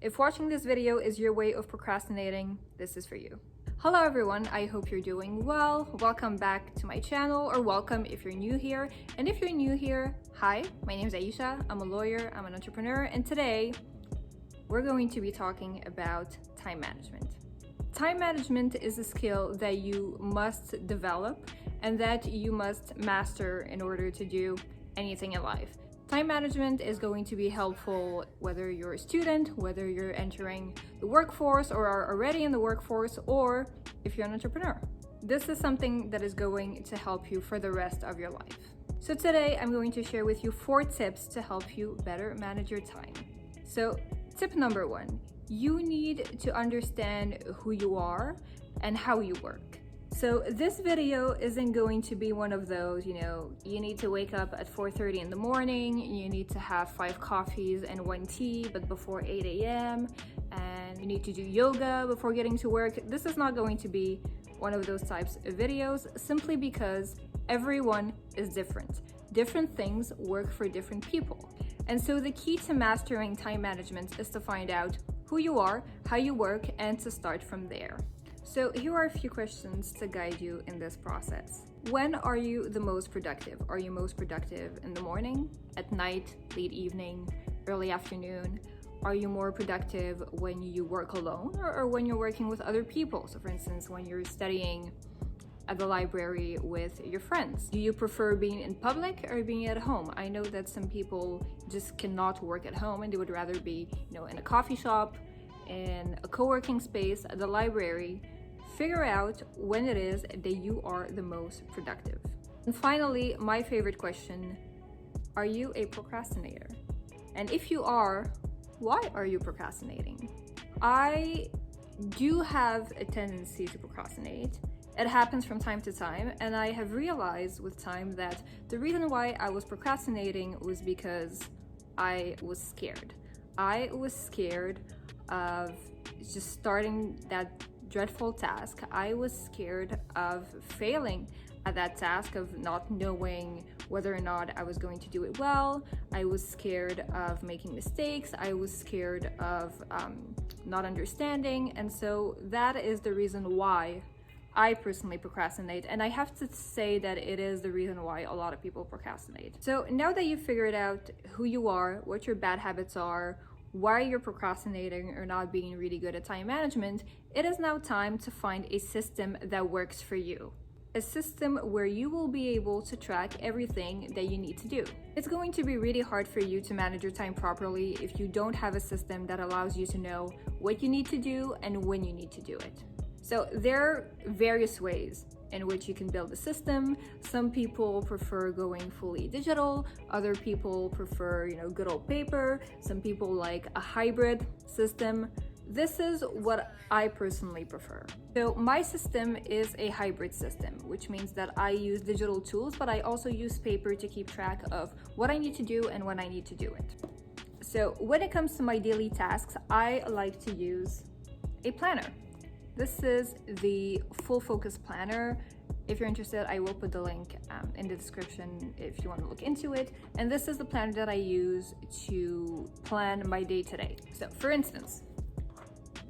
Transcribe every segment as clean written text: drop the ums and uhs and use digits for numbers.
If watching this video is your way of procrastinating, this is for you. Hello everyone, I hope you're doing well. Welcome back to my channel, or welcome if you're new here. And if you're new here, hi, my name is Aisha, I'm a lawyer, I'm an entrepreneur, and today we're going to be talking about time management. Time management is a skill that you must develop and that you must master in order to do anything in life. Time management is going to be helpful whether you're a student, whether you're entering the workforce or are already in the workforce, or if you're an entrepreneur. This is something that is going to help you for the rest of your life. So today I'm going to share with you 4 tips to help you better manage your time. So tip number 1, you need to understand who you are and how you work. So this video isn't going to be one of those, you need to wake up at 4:30 in the morning, you need to have 5 coffees and 1 tea, but before 8 a.m., and you need to do yoga before getting to work. This is not going to be one of those types of videos, simply because everyone is different. Different things work for different people. And so the key to mastering time management is to find out who you are, how you work, and to start from there. So here are a few questions to guide you in this process. When are you the most productive? Are you most productive in the morning, at night, late evening, early afternoon? Are you more productive when you work alone or when you're working with other people? So for instance, when you're studying at the library with your friends. Do you prefer being in public or being at home? I know that some people just cannot work at home and they would rather be, in a coffee shop, in a co-working space, at the library. Figure out when it is that you are the most productive. And finally, my favorite question, are you a procrastinator? And if you are, why are you procrastinating? I do have a tendency to procrastinate. It happens from time to time, and I have realized with time that the reason why I was procrastinating was because I was scared. I was scared of just starting that dreadful task. I was scared of failing at that task, of not knowing whether or not I was going to do it well. I was scared of making mistakes. I was scared of not understanding. And so that is the reason why I personally procrastinate. And I have to say that it is the reason why a lot of people procrastinate. So now that you've figured out who you are, what your bad habits are, why you're procrastinating or not being really good at time management, it is now time to find a system that works for you. A system where you will be able to track everything that you need to do. It's going to be really hard for you to manage your time properly if you don't have a system that allows you to know what you need to do and when you need to do it. So there are various ways in which you can build a system. Some people prefer going fully digital, other people prefer, good old paper, some people like a hybrid system. This is what I personally prefer. So my system is a hybrid system, which means that I use digital tools, but I also use paper to keep track of what I need to do and when I need to do it. So when it comes to my daily tasks, I like to use a planner. This is the Full Focus Planner. If you're interested, I will put the link in the description if you want to look into it. And this is the planner that I use to plan my day today. So for instance,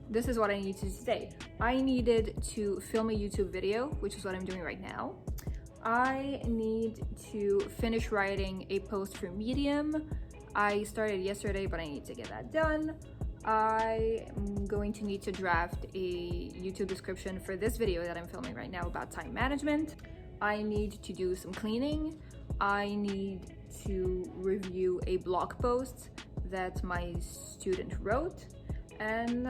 this is what I need to do today. I needed to film a YouTube video, which is what I'm doing right now. I need to finish writing a post for Medium. I started yesterday, but I need to get that done. I am going to need to draft a YouTube description for this video that I'm filming right now about time management. I need to do some cleaning. I need to review a blog post that my student wrote. And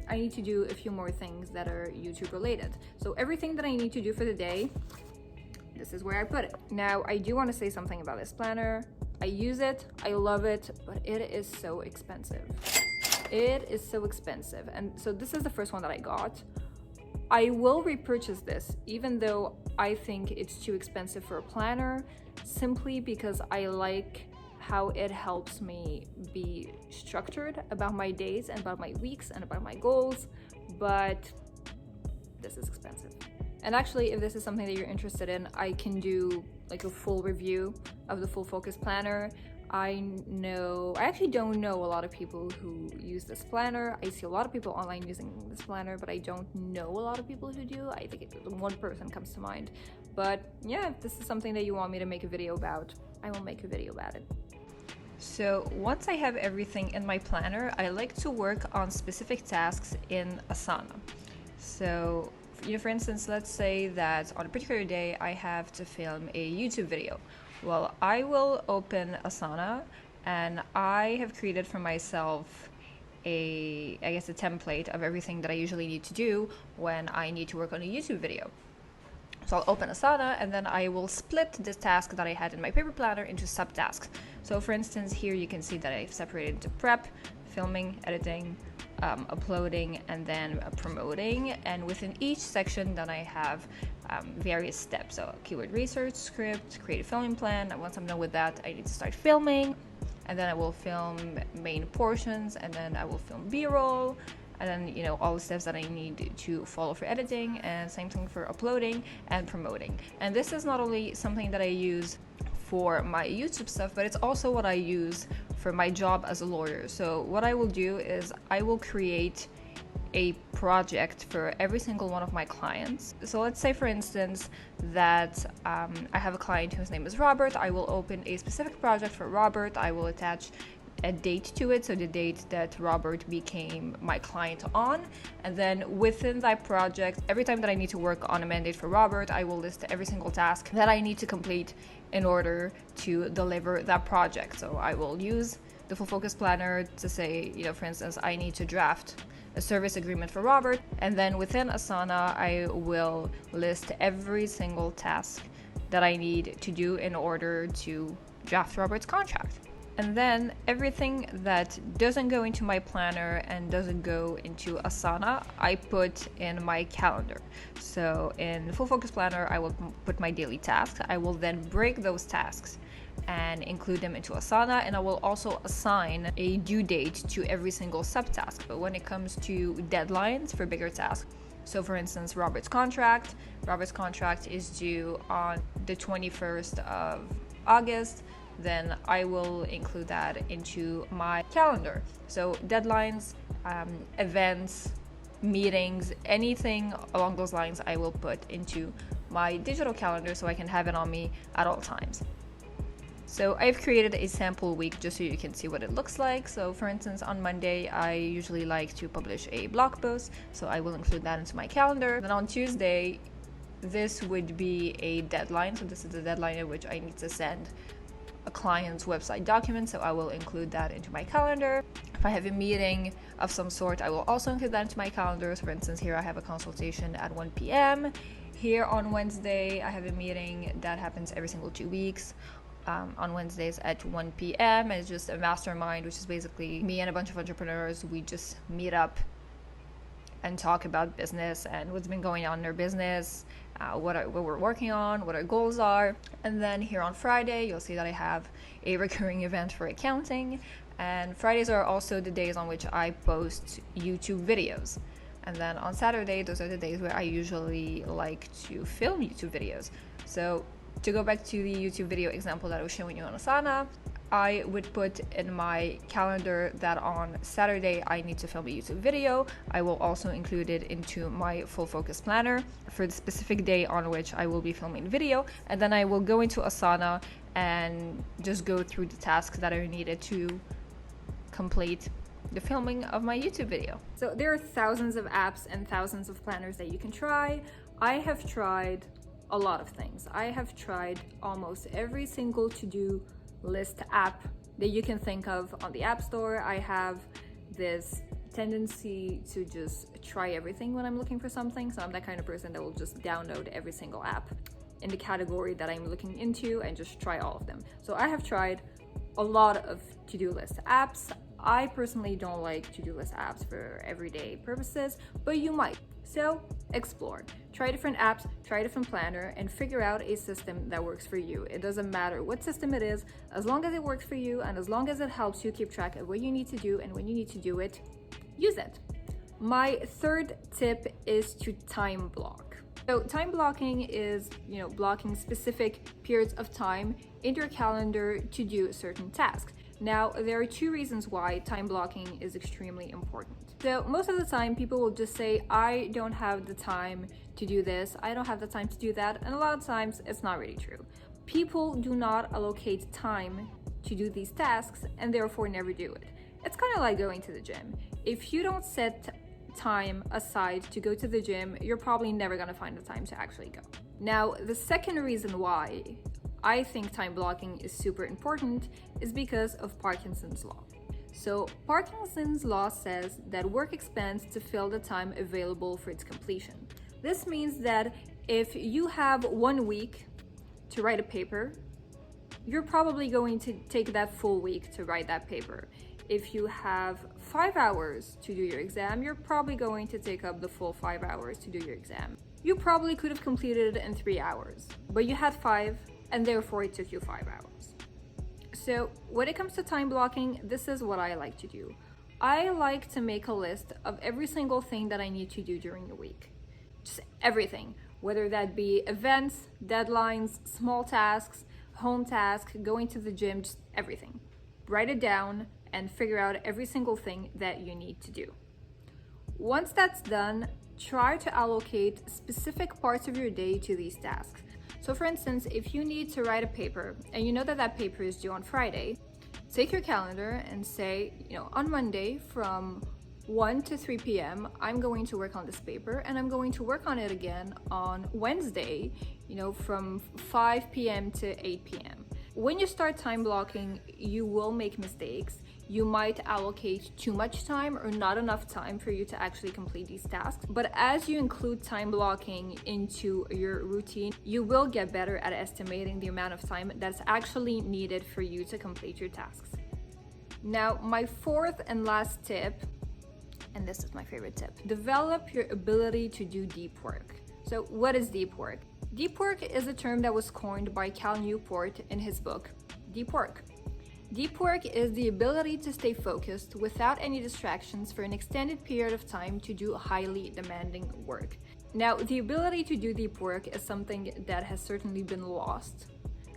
I need to do a few more things that are YouTube related. So everything that I need to do for the day, this is where I put it. Now, I do want to say something about this planner. I use it, I love it, but it is so expensive. It is so expensive. And so this is the first one that I got. I will repurchase this, even though I think it's too expensive for a planner, simply because I like how it helps me be structured about my days and about my weeks and about my goals, but this is expensive. And actually, if this is something that you're interested in, I can do like a full review of the Full Focus Planner. I actually don't know a lot of people who use this planner. I see a lot of people online using this planner, but I don't know a lot of people who do. I think one person comes to mind. But yeah, if this is something that you want me to make a video about, I will make a video about it. So once I have everything in my planner, I like to work on specific tasks in Asana. So, for instance, let's say that on a particular day I have to film a YouTube video. Well, I will open Asana and I have created for myself a template of everything that I usually need to do when I need to work on a YouTube video. So I'll open Asana and then I will split this task that I had in my paper planner into subtasks. So for instance, here you can see that I've separated into prep, filming, editing, uploading, and then promoting. And within each section then I have various steps. So keyword research, script, create a filming plan. And once I'm done with that, I need to start filming. And then I will film main portions, and then I will film B-roll, and then all the steps that I need to follow for editing, and same thing for uploading and promoting. And this is not only something that I use for my YouTube stuff, but it's also what I use for my job as a lawyer. So what I will do is I will create a project for every single one of my clients. So let's say, for instance, that I have a client whose name is Robert. I will open a specific project for Robert. I will attach a date to it, so the date that Robert became my client on, and then within that project, every time that I need to work on a mandate for Robert, I will list every single task that I need to complete in order to deliver that project. So I will use the full focus planner to say, for instance, I need to draft a service agreement for Robert, and then within Asana I will list every single task that I need to do in order to draft Robert's contract. And then everything that doesn't go into my planner and doesn't go into Asana, I put in my calendar. So in the full focus planner, I will put my daily tasks. I will then break those tasks and include them into Asana, and I will also assign a due date to every single subtask. But when it comes to deadlines for bigger tasks, so for instance, Robert's contract is due on the 21st of August, then I will include that into my calendar. So deadlines, events, meetings, anything along those lines I will put into my digital calendar so I can have it on me at all times. So I've created a sample week just so you can see what it looks like. So for instance, on Monday, I usually like to publish a blog post, so I will include that into my calendar. Then on Tuesday, this would be a deadline. So this is the deadline at which I need to send a client's website document, so I will include that into my calendar. If I have a meeting of some sort, I will also include that into my calendar. So for instance, here I have a consultation at 1 p.m. Here on Wednesday, I have a meeting that happens every single 2 weeks. On Wednesdays at 1 p.m. It's just a mastermind, which is basically me and a bunch of entrepreneurs. We just meet up and talk about business and what's been going on in their business, what we're working on, what our goals are. And then here on Friday, you'll see that I have a recurring event for accounting. And Fridays are also the days on which I post YouTube videos. And then on Saturday, those are the days where I usually like to film YouTube videos. So to go back to the YouTube video example that I was showing you on Asana, I would put in my calendar that on Saturday I need to film a YouTube video. I will also include it into my full focus planner for the specific day on which I will be filming the video. And then I will go into Asana and just go through the tasks that are needed to complete the filming of my YouTube video. So there are thousands of apps and thousands of planners that you can try. I have tried a lot of things. I have tried almost every single to-do list app that you can think of on the App Store. I have this tendency to just try everything when I'm looking for something. So I'm that kind of person that will just download every single app in the category that I'm looking into and just try all of them. So I have tried a lot of to-do list apps. I personally don't like to-do list apps for everyday purposes, but you might. So explore, try different apps, try a different planner, and figure out a system that works for you. It doesn't matter what system it is, as long as it works for you and as long as it helps you keep track of what you need to do and when you need to do it, use it. My third tip is to time block. So time blocking is, blocking specific periods of time in your calendar to do a certain task. Now, there are two reasons why time blocking is extremely important. So most of the time, people will just say, I don't have the time to do this, I don't have the time to do that, and a lot of times it's not really true. People do not allocate time to do these tasks and therefore never do it. It's kind of like going to the gym. If you don't set time aside to go to the gym, you're probably never going to find the time to actually go. Now, the second reason why I think time blocking is super important is because of Parkinson's law. So Parkinson's law says that work expands to fill the time available for its completion. This means that if you have 1 week to write a paper, you're probably going to take that full week to write that paper. If you have 5 hours to do your exam, you're probably going to take up the full 5 hours to do your exam. You probably could have completed it in 3 hours, but you had 5, and therefore it took you 5 hours. So when it comes to time blocking, this is what I like to do. I like to make a list of every single thing that I need to do during the week. Just everything, whether that be events, deadlines, small tasks, home tasks, going to the gym, just everything. Write it down and figure out every single thing that you need to do. Once that's done, try to allocate specific parts of your day to these tasks. So for instance, if you need to write a paper and you know that that paper is due on Friday, take your calendar and say, on Monday from 1 to 3 p.m., I'm going to work on this paper, and I'm going to work on it again on Wednesday, from 5 p.m. to 8 p.m. When you start time blocking, you will make mistakes. You might allocate too much time or not enough time for you to actually complete these tasks. But as you include time blocking into your routine, you will get better at estimating the amount of time that's actually needed for you to complete your tasks. Now, my fourth and last tip, and this is my favorite tip, develop your ability to do deep work. So what is deep work? Deep work is a term that was coined by Cal Newport in his book, Deep Work. Deep work is the ability to stay focused without any distractions for an extended period of time to do highly demanding work. Now, the ability to do deep work is something that has certainly been lost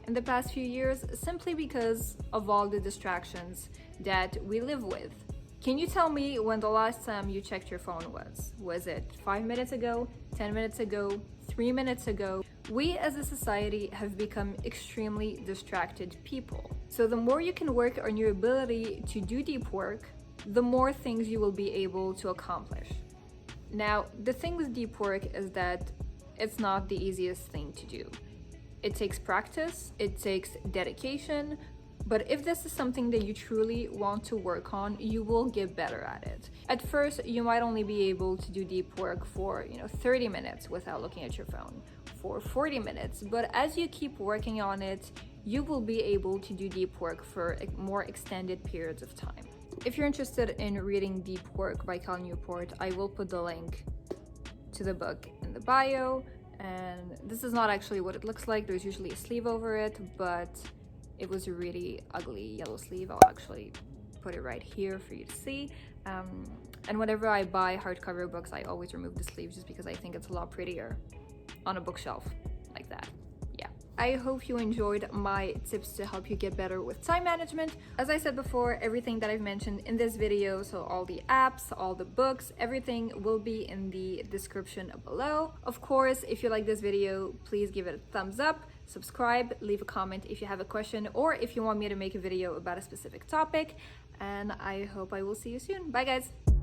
in the past few years simply because of all the distractions that we live with. Can you tell me when the last time you checked your phone was? Was it 5 minutes ago, 10 minutes ago, 3 minutes ago? We as a society have become extremely distracted people. So the more you can work on your ability to do deep work, the more things you will be able to accomplish. Now, the thing with deep work is that it's not the easiest thing to do. It takes practice, it takes dedication, but if this is something that you truly want to work on, you will get better at it. At first, you might only be able to do deep work for 30 minutes without looking at your phone, for 40 minutes, but as you keep working on it, you will be able to do deep work for more extended periods of time. If you're interested in reading Deep Work by Cal Newport, I will put the link to the book in the bio, and this is not actually what it looks like. There's usually a sleeve over it, but it was a really ugly yellow sleeve. I'll actually put it right here for you to see. And whenever I buy hardcover books, I always remove the sleeve just because I think it's a lot prettier on a bookshelf like that. Yeah. I hope you enjoyed my tips to help you get better with time management. As I said before, everything that I've mentioned in this video, so all the apps, all the books, everything will be in the description below. Of course, if you like this video, please give it a thumbs up, subscribe, leave a comment if you have a question, or if you want me to make a video about a specific topic. And I hope I will see you soon. Bye guys.